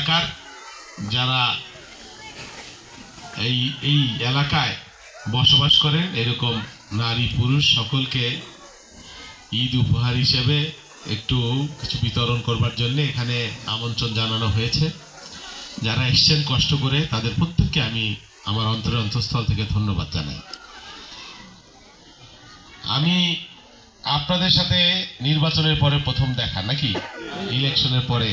এলাকার যারা এই এলাকায় বসবাস করেন এরকম নারী পুরুষ সকলকে ঈদ উপহার হিসেবে একটু কিছু বিতরণ করবার জন্য এখানে আমন্ত্রণ জানানো হয়েছে। যারা এসছেন কষ্ট করে তাদের প্রত্যেককে আমি আমার অন্তরের অন্তঃস্থল থেকে ধন্যবাদ জানাই। আমি আপনাদের সাথে নির্বাচনের পরে প্রথম দেখা, নাকি ইলেকশনের পরে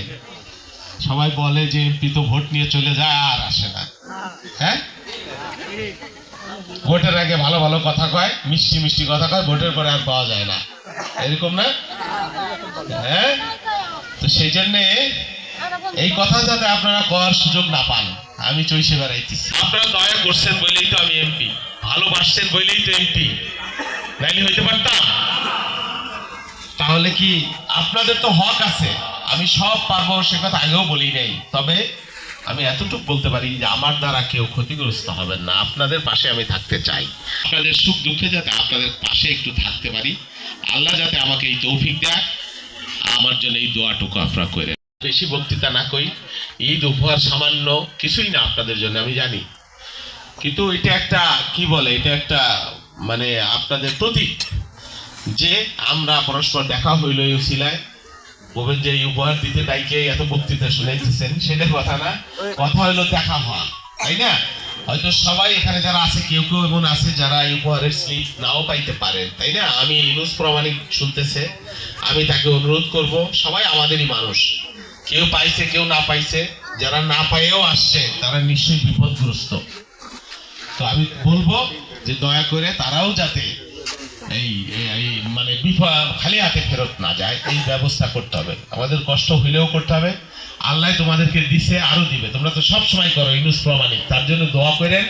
সবাই বলে যে এমপি তো ভোট নিয়ে চলে যায় আর আসে না। হ্যাঁ, ভোটের আগে ভালো ভালো কথা কয়, মিষ্টি মিষ্টি কথা কয়, ভোটের পরে আর পাওয়া যায় না, এরকম না? হ্যাঁ, তো সেই জন্য এই কথা যাতে আপনারা করার সুযোগ না পান আমি চইসে বেড়াইতেছি। আপনারা দয়া করছেন বলেই তো আমি এমপি, ভালোবাসছেন বলেই তো এমপি, নাইলে হইতে পারতাম? তাহলে কি আপনাদের তো হক আছে, আমি সব পারবো সে কথা আগেও বলি নাই, তবে আমি এতটুকু বলতে পারি যে আমার দ্বারা কেউ ক্ষতিগ্রস্ত হবেন না, আপনাদের পাশে আমি থাকতে চাই। আপনাদের সুখ দুঃখে যাতে আপনাদের পাশে একটু থাকতে পারি, আল্লাহ যাতে আমাকে এই তৌফিক দেয়, আমার জন্য এই দোয়াটুকু আপনারা করে। বেশি বক্তৃতা না কই, ঈদ উপহার সামান্য কিছুই না আপনাদের জন্য আমি জানি, কিন্তু এটা একটা কি বলে, এটা একটা মানে আপনাদের প্রতীক যে আমরা পরস্পর দেখা হইল এই উসিলায়। বলবেন যে এই উপহার দিতে তাইকে এত বক্তৃতা শুনাইতেছেন, সেটা কথা না, কথা হইলো দেখা হওয়া, তাই না? হয়তো সবাই এখানে যারা আছে কেউ কেউ এমন আছে যারা এই উপহারের স্লিপ নাও পাইতে পারেন, তাই না? আমি ইউনুস প্রমাণিক শুনতেছে, আমি তাকে অনুরোধ করব, সবাই আমাদেরই মানুষ, কেউ পাইছে কেউ না পাইছে, যারা না পাইয়েও আসছে তারা নিশ্চয়ই বিপদগ্রস্ত। তো আমি বলবো যে দয়া করে তারাও যাতে এই মানে খালি হাতে ফেরত না যায়, এই ব্যবস্থা করতে হবে। আমাদের কষ্ট হইলেও করতে হবে, আল্লাহ তোমাদেরকে দিছে আরো দিবে, তোমরা তো সব সময় করো ইউনুস প্রমাণিক, তার জন্য দোয়া করেন